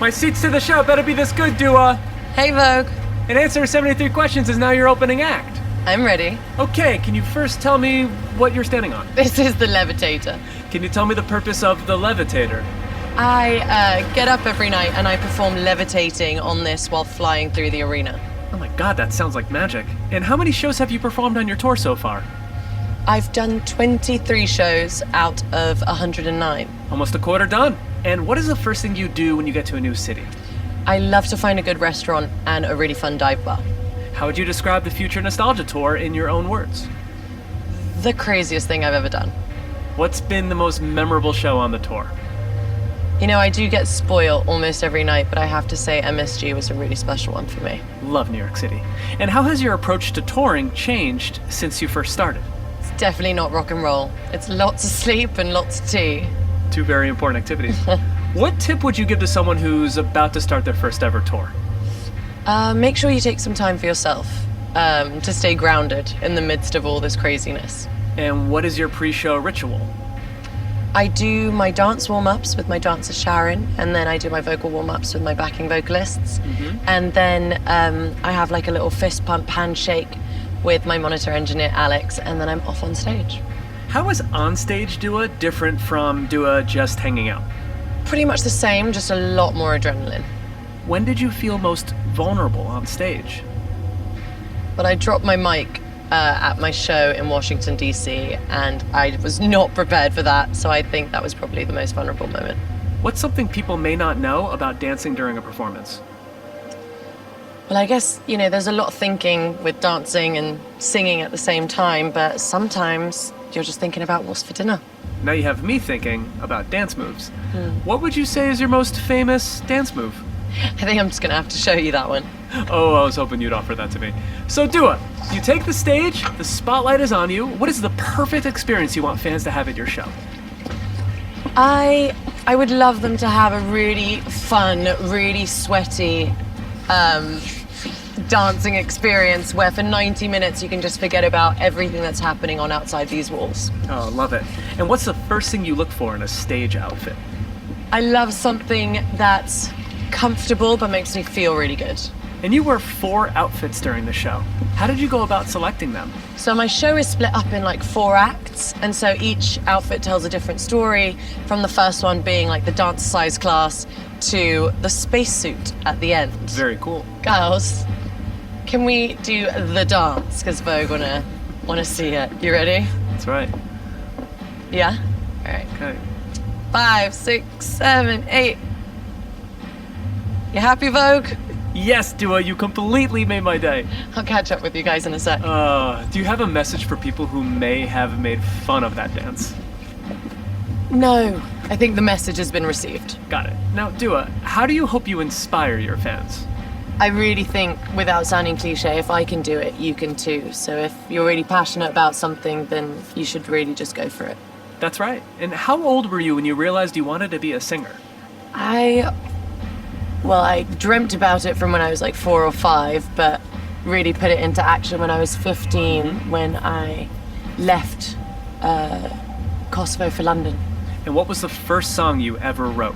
My seats to the show better be this good, Dua. Hey, Vogue. In answer to 73 questions is now your opening act. I'm ready. Okay, can you first tell me what you're standing on? This is the levitator. Can you tell me the purpose of the levitator? I get up every night and I perform levitating on this while flying through the arena. Oh my god, that sounds like magic. And how many shows have you performed on your tour so far? I've done 23 shows out of 109. Almost a quarter done. And what is the first thing you do when you get to a new city? I love to find a good restaurant and a really fun dive bar. How would you describe the Future Nostalgia Tour in your own words? The craziest thing I've ever done. What's been the most memorable show on the tour? You know, I do get spoiled almost every night, but I have to say MSG was a really special one for me. Love New York City. And how has your approach to touring changed since you first started? It's definitely not rock and roll. It's lots of sleep and lots of tea. Two very important activities. What tip would you give to someone who's about to start their first ever tour? Make sure you take some time for yourself to stay grounded in the midst of all this craziness. And what is your pre-show ritual? I do my dance warm-ups with my dancer Sharon, and then I do my vocal warm-ups with my backing vocalists. And then I have like a little fist pump handshake with my monitor engineer Alex, and then I'm off on stage. How is onstage Dua different from Dua just hanging out? Pretty much the same, just a lot more adrenaline. When did you feel most vulnerable on stage? But I dropped my mic at my show in Washington, D.C., and I was not prepared for that, so I think that was probably the most vulnerable moment. What's something people may not know about dancing during a performance? Well, I guess, you know, there's a lot of thinking with dancing and singing at the same time, but sometimes you're just thinking about what's for dinner. Now you have me thinking about dance moves. What would you say is your most famous dance move? I think I'm just gonna have to show you that one. Oh, I was hoping you'd offer that to me. So Dua, you take the stage, the spotlight is on you. What is the perfect experience you want fans to have at your show? I would love them to have a really fun, really sweaty dancing experience where for 90 minutes you can just forget about everything that's happening on outside these walls. Oh, love it. And what's the first thing you look for in a stage outfit? I love something that's comfortable but makes me feel really good. And you wear 4 outfits during the show. How did you go about selecting them? So my show is split up in like 4 acts, and so each outfit tells a different story, from the first one being like the dance size class to the spacesuit at the end. Very cool. Girls, can we do the dance? Because Vogue wanna see it. You ready? That's right. Yeah? All right. Okay. 5, 6, 7, 8. You happy, Vogue? Yes, Dua, you completely made my day. I'll catch up with you guys in a sec. Do you have a message for people who may have made fun of that dance? No, I think the message has been received. Got it. Now, Dua, how do you hope you inspire your fans? I really think, without sounding cliche, if I can do it, you can too. So if you're really passionate about something, then you should really just go for it. That's right. And how old were you when you realized you wanted to be a singer? I dreamt about it from when I was like 4 or 5, but really put it into action when I was 15, when I left Kosovo for London. And what was the first song you ever wrote?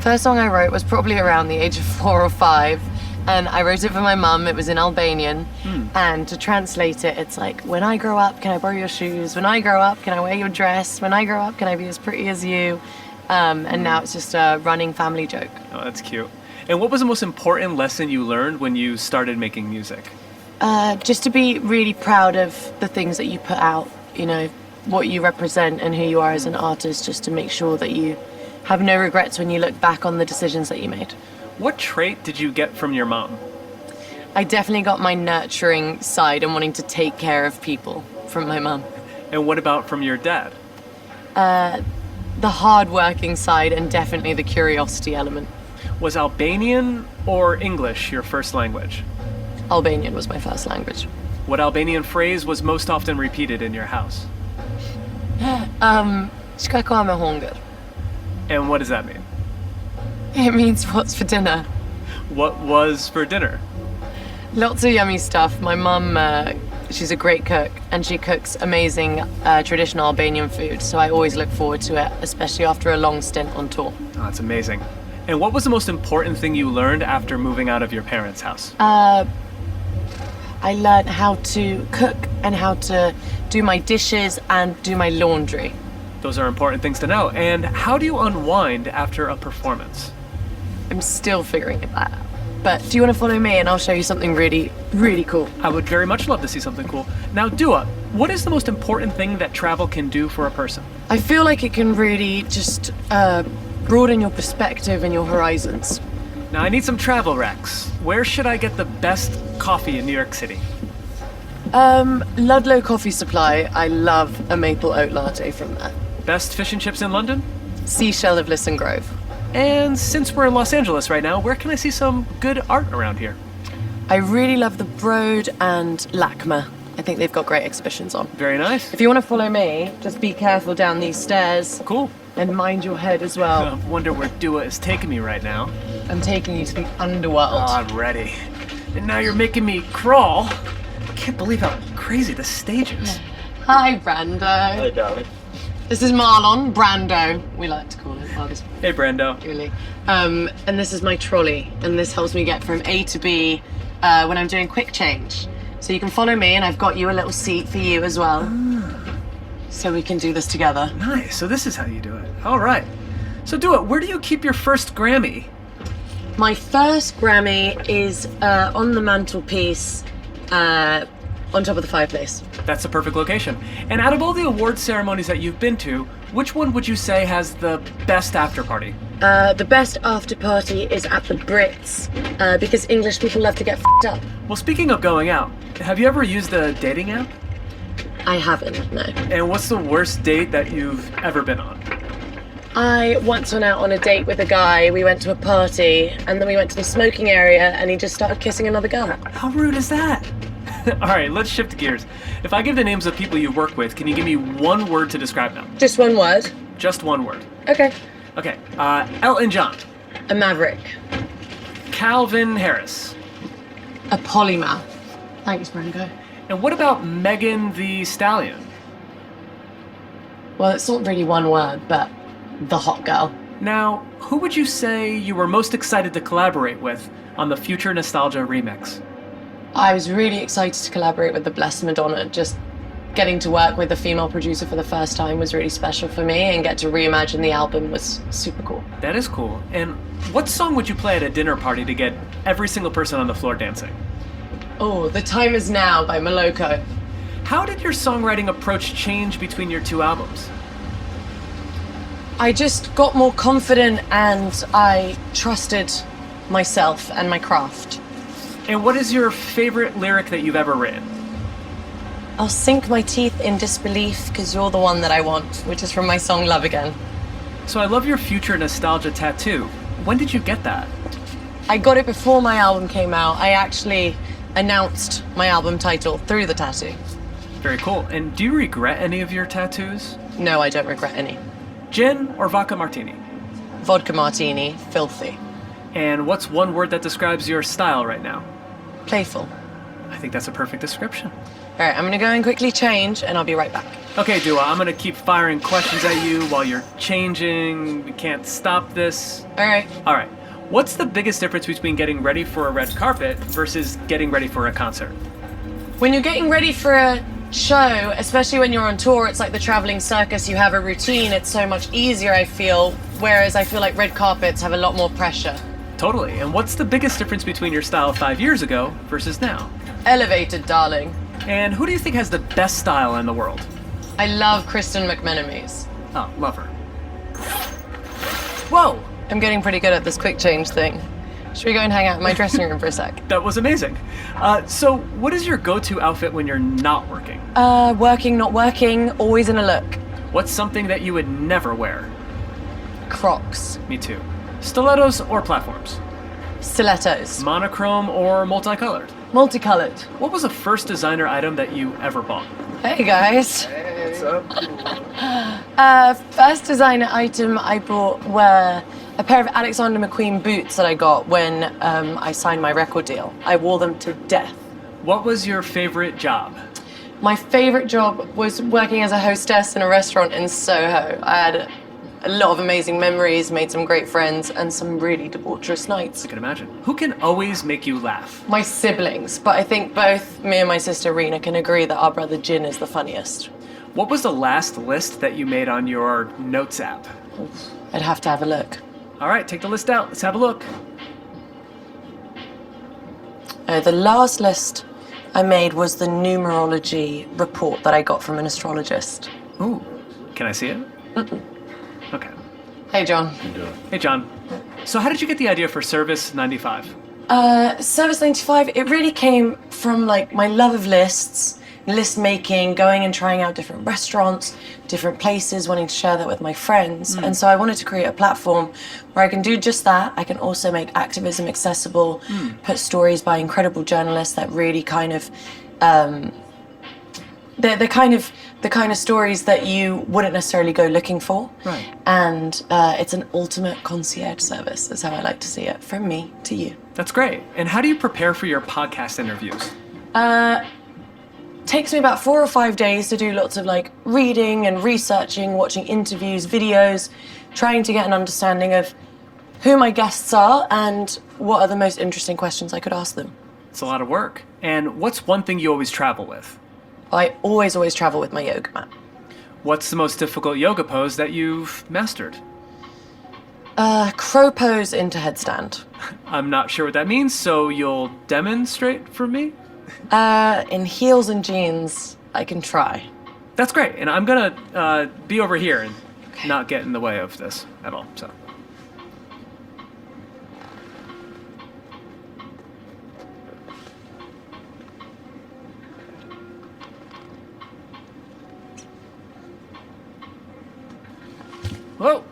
First song I wrote was probably around the age of 4 or 5, and I wrote it for my mum. It was in Albanian, and to translate it, it's like, when I grow up, can I borrow your shoes? When I grow up, can I wear your dress? When I grow up, can I be as pretty as you? And now it's just a running family joke. Oh, that's cute. And what was the most important lesson you learned when you started making music? Just to be really proud of the things that you put out, you know, what you represent and who you are as an artist, just to make sure that you have no regrets when you look back on the decisions that you made. What trait did you get from your mom? I definitely got my nurturing side and wanting to take care of people from my mum. And what about from your dad? The hard-working side and definitely the curiosity element. Was Albanian or English your first language? Albanian was my first language. What Albanian phrase was most often repeated in your house? Shka ka me hunger. And what does that mean? It means what's for dinner. What was for dinner? Lots of yummy stuff. My mum, she's a great cook, and she cooks amazing traditional Albanian food, so I always look forward to it, especially after a long stint on tour. Oh, that's amazing. And what was the most important thing you learned after moving out of your parents' house? I learned how to cook and how to do my dishes and do my laundry. Those are important things to know. And how do you unwind after a performance? I'm still figuring it out. But do you want to follow me and I'll show you something really, really cool? I would very much love to see something cool. Now, Dua, what is the most important thing that travel can do for a person? I feel like it can really just broaden your perspective and your horizons. Now, I need some travel recs. Where should I get the best coffee in New York City? Ludlow Coffee Supply. I love a maple oat latte from there. Best fish and chips in London? Seashell of Lisson Grove. And since we're in Los Angeles right now, where can I see some good art around here? I really love the Broad and LACMA. I think they've got great exhibitions on. Very nice. If you want to follow me, just be careful down these stairs. Cool. And mind your head as well. I wonder where Dua is taking me right now. I'm taking you to the underworld. Oh, I'm ready. And now you're making me crawl. I can't believe how crazy this stage is. Hi, Brando. Hi, darling. This is Marlon, Brando, we like to call him. Oh, this Hey, Brando. really. And this is my trolley, and this helps me get from A to B when I'm doing quick change. So you can follow me, and I've got you a little seat for you as well. So we can do this together. Nice. So this is how you do it. All right. So Dua, where do you keep your first Grammy? My first Grammy is on the mantelpiece, on top of the fireplace. That's the perfect location. And out of all the award ceremonies that you've been to, which one would you say has the best after party? The best after party is at the Brits, because English people love to get f***ed up. Well, speaking of going out, have you ever used a dating app? I haven't, no. And what's the worst date that you've ever been on? I once went out on a date with a guy. We went to a party, and then we went to the smoking area, and he just started kissing another girl. How rude is that? All right, let's shift gears. If I give the names of people you work with, can you give me one word to describe them? Just one word. Just one word. Okay. Okay, Elton John. A maverick. Calvin Harris. A polymath. Thanks, Branko. And what about Megan the Stallion? Well, it's not really one word, but the hot girl. Now, who would you say you were most excited to collaborate with on the Future Nostalgia remix? I was really excited to collaborate with the Blessed Madonna. Just getting to work with a female producer for the first time was really special for me, and get to reimagine the album was super cool. That is cool. And what song would you play at a dinner party to get every single person on the floor dancing? Oh, The Time Is Now by Moloko. How did your songwriting approach change between your two albums? I just got more confident, and I trusted myself and my craft. And what is your favorite lyric that you've ever written? I'll sink my teeth in disbelief because you're the one that I want, which is from my song Love Again. So I love your Future Nostalgia tattoo. When did you get that? I got it before my album came out. I actually announced my album title through the tattoo. Very cool. And do you regret any of your tattoos? No, I don't regret any. Gin or vodka martini? Vodka martini, filthy. And what's one word that describes your style right now? Playful. I think that's a perfect description. All right, I'm gonna go and quickly change, and I'll be right back. Okay, Dua, I'm gonna keep firing questions at you while you're changing. We can't stop this. All right. All right. What's the biggest difference between getting ready for a red carpet versus getting ready for a concert? When you're getting ready for a show, especially when you're on tour, it's like the traveling circus. You have a routine. It's so much easier, I feel, whereas I feel like red carpets have a lot more pressure. Totally. And what's the biggest difference between your style 5 years ago versus now? Elevated, darling. And who do you think has the best style in the world? I love Kristen McMenamin's. Oh, love her. Whoa! I'm getting pretty good at this quick change thing. Should we go and hang out in my dressing room for a sec? That was amazing. So what is your go-to outfit when you're not working? Working, not working, always in a look. What's something that you would never wear? Crocs. Me too. Stilettos or platforms? Stilettos. Monochrome or multicolored? Multicolored. What was the first designer item that you ever bought? Hey guys. Hey, what's up? First designer item I bought were a pair of Alexander McQueen boots that I got when I signed my record deal. I wore them to death. What was your favorite job? My favorite job was working as a hostess in a restaurant in Soho. I had a lot of amazing memories, made some great friends, and some really debaucherous nights. I can imagine. Who can always make you laugh? My siblings, but I think both me and my sister Rena can agree that our brother Jin is the funniest. What was the last list that you made on your notes app? I'd have to have a look. All right, take the list out. Let's have a look. The last list I made was the numerology report that I got from an astrologist. Ooh, can I see it? Okay. Hey, John. Hey, John. So how did you get the idea for Service 95? Service 95, it really came from like my love of lists, list making, going and trying out different restaurants, different places, wanting to share that with my friends. And so I wanted to create a platform where I can do just that. I can also make activism accessible, put stories by incredible journalists that really kind of, they're the kind of stories that you wouldn't necessarily go looking for. Right. And it's an ultimate concierge service, is how I like to see it, from me to you. That's great. And how do you prepare for your podcast interviews? Takes me about 4 or 5 days to do lots of like reading and researching, watching interviews, videos, trying to get an understanding of who my guests are and what are the most interesting questions I could ask them. It's a lot of work. And what's one thing you always travel with? I always travel with my yoga mat. What's the most difficult yoga pose that you've mastered? Crow pose into headstand. I'm not sure what that means, so you'll demonstrate for me? In heels and jeans, I can try. That's great. And I'm gonna be over here and not get in the way of this at all, so. Whoa!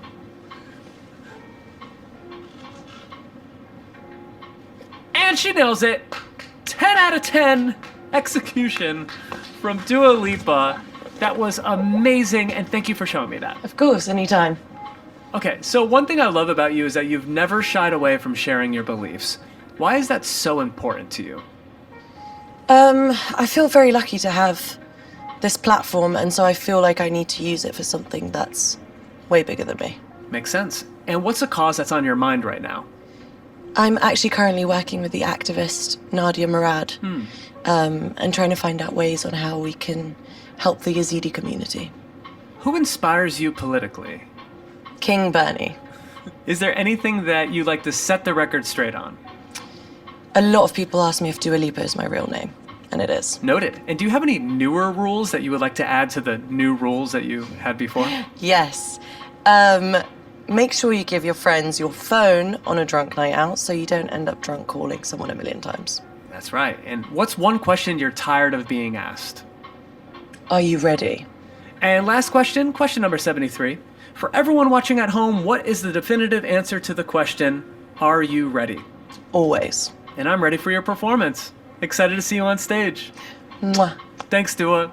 And she nails it! 10 out of 10 execution from Dua Lipa. That was amazing, and thank you for showing me that. Of course, anytime. Okay, so one thing I love about you is that you've never shied away from sharing your beliefs. Why is that so important to you? I feel very lucky to have this platform, and so I feel like I need to use it for something that's way bigger than me. Makes sense. And what's a cause that's on your mind right now? I'm actually currently working with the activist Nadia Murad and trying to find out ways on how we can help the Yazidi community. Who inspires you politically? King Bernie. Is there anything that you'd like to set the record straight on? A lot of people ask me if Dua Lipa is my real name, and it is. Noted. And do you have any newer rules that you would like to add to the new rules that you had before? Yes. Make sure you give your friends your phone on a drunk night out so you don't end up drunk calling someone 1,000,000 times. That's right. And what's one question you're tired of being asked? Are you ready? And last question, question number 73. For everyone watching at home, what is the definitive answer to the question, are you ready? Always. And I'm ready for your performance. Excited to see you on stage. Mwah. Thanks, Dua.